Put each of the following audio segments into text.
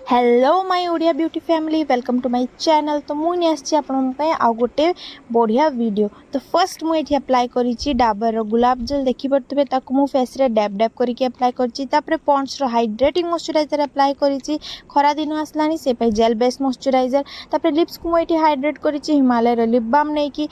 Hello my Odia beauty family welcome to my channel. तो मुझे आसी आउ गोटे बढ़िया वीडियो। तो फर्स्ट मुझे अप्लाई करी डाबर गुलाब जल देखी पारे मु फेस रे डैब डैब करके अप्लाई कर पॉन्ड्स हाइड्रेटिंग मॉइस्चराइजर अप्लाई करी खरा दिन आसलानी से जेल बेस मॉइस्चराइजर। तापर लिप्स को मुझे हाइड्रेट करी हिमालय लिप बाम नहीं कि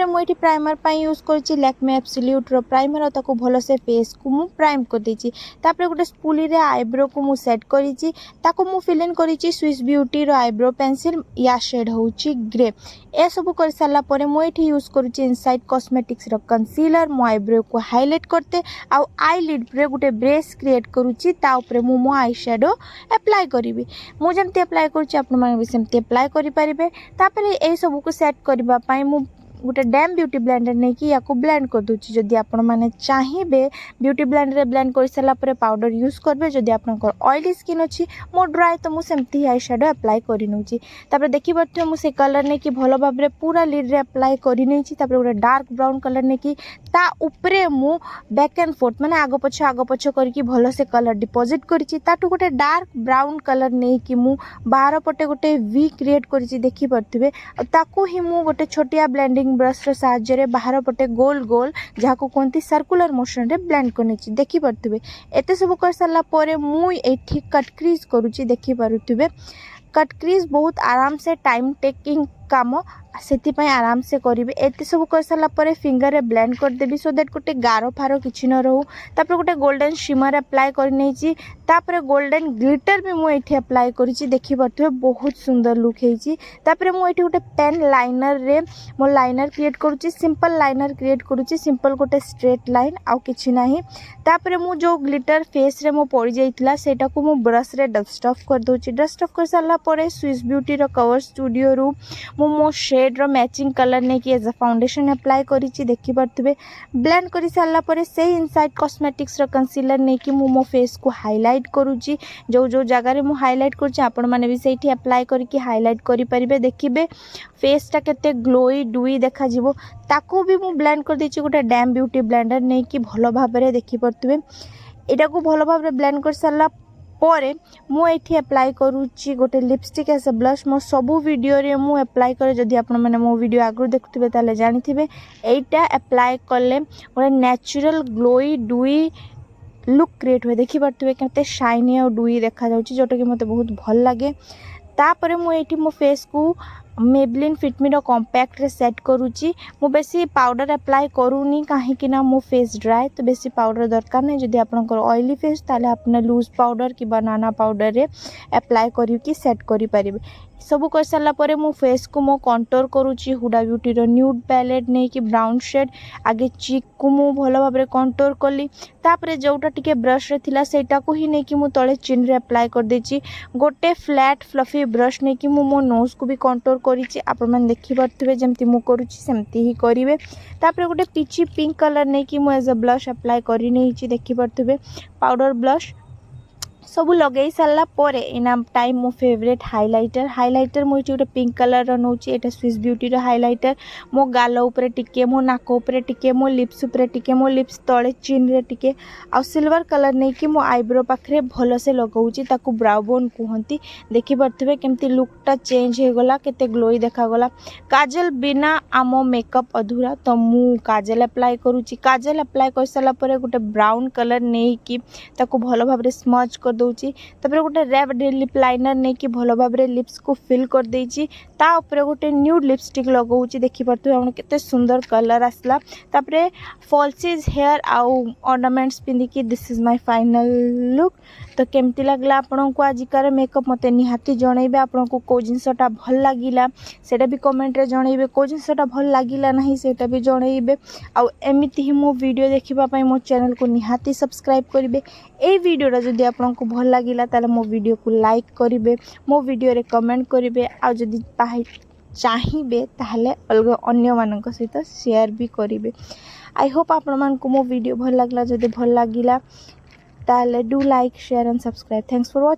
मुझे प्राइमर यूज कर लैक्मे एब्सोल्यूट रो प्राइमर ताको भल से फेस को मु प्राइम कर देछि। तापर गोटे स्पूली रे आईब्रो को मु सेट करी ताको मु फिल इन करी स्विस ब्यूटी रो आईब्रो पेंसिल या शेड होची ग्रे। ए सब कर सारा पर मु एठी यूज करूची इनसाइड कॉस्मेटिक्स रो कंसीलर मो आईब्रो को हाईलाइट करते आ आई लिड रे गोटे ब्रेस क्रिएट करूची ता ऊपर मु मो आई शेडो अप्लाई करिवि। मु जेमते अप्लाई करूची आपन माने भी सेमते अप्लाई करि परिबे। तापर ए सब को सेट करबा पई मु गोटे डैम ब्यूटी ब्लेंडर नहीं कि या ब्लेंड कर दूची। जदि आपण माने चाहिए ब्यूटी ब्लेंडर रे ब्लेंड कर सारा पर पाउडर यूज करबे। जदि आपनकर ऑयली स्किन अछि मो ड्राई तो मु सेमती आई शेडो अप्लाई करि नउची। तापर देखि बथि मु से कलर नहीं कि भलो भाबरे पूरा लिड रे अप्लाई करि नउची। तापर गोटे डार्क ब्राउन कलर नहीं कि ता ऊपरे मु बैक एंड फोर्थ माने आगो पछ करके भलो से कलर डिपॉजिट करिछि। ताटू गोटे डार्क ब्राउन कलर नहीं कि मु बाहर पटे गोटे वी क्रिएट करिछि देखि परथिबे। ताकू ही मु गोटे छोटिया ब्लेंडिंग ब्रश रो साहाय्य रे बाहर पटे गोल गोल जाको कोनती सर्कुलर मोशन रे ब्लेंड करनेछि देखि परथिबे। एते सब कर साला परे मु एठी कट क्रीज करूछि देखि पारुथिबे। कट क्रीज बहुत आराम से टाइम टेकिंग काम से आराम से करेंगे। एत सब कर सारा पर फिंगर रे ब्लेंड कर देबी सो दैट गोटे गारो फारो किछि न रहू। तापर गोटे गोल्डन शिमर अप्लाई कर नेछि। तापर गोल्डन ग्लिटर भी मु एठी अप्लाई करिछि देखि परथबे बहुत सुंदर लुक हेछि। तापर मु एठी गोटे पेन लाइनर रे मो लाइनर क्रिएट करूछि सिंपल लाइनर क्रिएट करूछि सिंपल गोटे स्ट्रेट लाइन आउ किछि नाही। तापर मु जो ग्लिटर फेस रे मो पड़ी जाइतला सेटा को मु ब्रश रे डस्ट ऑफ कर दोछि। डस्ट ऑफ कर साला पर स्विस ब्यूटी रो कवर स्टूडियो रू मो शेड रो मैचिंग कलर नहीं कि एज अ फाउंडेशन अप्लाई करिछि देखि परथिबे। ब्लेंड करि साला परे से इनसाइड कॉस्मेटिक्स रो कंसीलर नहीं कि मो फेस को हाईलाइट करूछि। जो जो जगह रे मु हाईलाइट करछि आपण माने भी सेठी अप्लाई करके हाईलाइट करि परिबे। देखिबे फेस टा केते ग्लोई डुई देखा जिवो। ताको भी मु ब्लेंड कर देछि गोटे डैम ब्यूटी ब्लेंडर नहीं कि भलो भाबरे देखि परथिबे। एटा को भलो भाबरे ब्लेंड कर साला परे मु एठी अप्लाई करूची गोटे लिपस्टिक एज अ ब्लश। मो सबु वीडियो रे मु अप्लाई करे। जदि आपण माने मो वीडियो आगु देखुथिबे ताले जानिथिबे एटा अप्लाई करले गोटे natural glowy dewy look create हुए देखि परथिबे केते शाइनी और डुई देखा जाउची जोटा कि मते बहुत भल लागे। तापरे मु एठी मो फेस को मेबलिन फिटमी रो कॉम्पैक्ट रे सेट करूची। मु बेसी पाउडर अप्लाई करूनी काहे कि ना मो फेस ड्राई तो बेसी पाउडर दरकार नहीं। जदि आपनकर ऑयली फेस ताले आपने लूज पाउडर कि बनाना पाउडर रे अप्लाई करी कि सेट करि परिबे। सब कर साला परे मु फेस को मो कंटूर करूची हुडा ब्यूटी रो न्यूड पैलेट नहीं कि ब्राउन शेड आगे चीक को मु भलो भाबरे कंटूर कली। तापरे जोटा टिके ब्रश रे थिला सेटा को ही नहीं कि मु तळे चिन रे अप्लाई कर देची। गोटे फ्लैट फ्लफी ब्रश नहीं कि मु मो नोज को भी कंटूर करिछि। आपण मन देखि परथिबे जेमति मु करूछि सेमति ही करिवे। तापरे गोटे पीची पिंक कलर नहीं कि मु एज अ ब्लश अप्लाई करि नहिछि देखि परथिबे पाउडर ब्लश सब लगे सारा पर इना टाइम मो फेवरेट हाइलाइटर मुझे गोटे पिंक कलर रो नउची। एटा स्विस ब्यूटी रो हाइलाइटर मो गाल ऊपर टिके मो नाक ऊपर टिके मो लिप्स ऊपर टिके मो लिप्स तळे चिन रे टिके आ सिल्वर कलर नहीं कि मो आईब्रो पाखरे भलो से लगाउची ताकू ब्राउ बोन कहंती देखि परथिबे केमती लुकटा चेंज हे गला केते ग्लोई देखा गला। काजल बिना आमो मेकअप अधूरा तो मु काजल अप्लाई करूची। काजल अप्लाई कर साला परे गोटे ब्राउन कलर नहीं कि ताकू भलो भाबरे स्मच कर दोची। तापर गोटे रेड लिप लाइनर नहीं कि भलो भाबरे लिप्स को फिल कर देची। ता ऊपर गोटे न्यूड लिपस्टिक लगाउची देखि परथु आपण केते सुंदर कलर आसला। तापर फॉल्सीज हेयर आउ ऑर्नामेंट्स पिंदी कि this is my final look. तो केमती लागला आपण को आजिकार मेकअप मते निहाती जणैबे। आपण को को जिंसटा भल लागिला सेटा भी कमेंट रे जणैबे। को जिंसटा भल लागिला नाही सेटा भी जणैबे। आ एमिति ही मो वीडियो देखिबा पई मो चैनल को निहाती सब्सक्राइब करिवे। ए वीडियोटा जदि आपण को भल लागिला ताले मो वीडियो को लाइक करिवे मो वीडियो रे कमेंट करिवे। आ जदि चाहिए ताहले अलग अन्य मानक सहित शेयर भी करिवे। आई होप आपण मान को मो वीडियो भल लागला। जदि भल लागिला ताहले do like share and subscribe. Thanks for watching.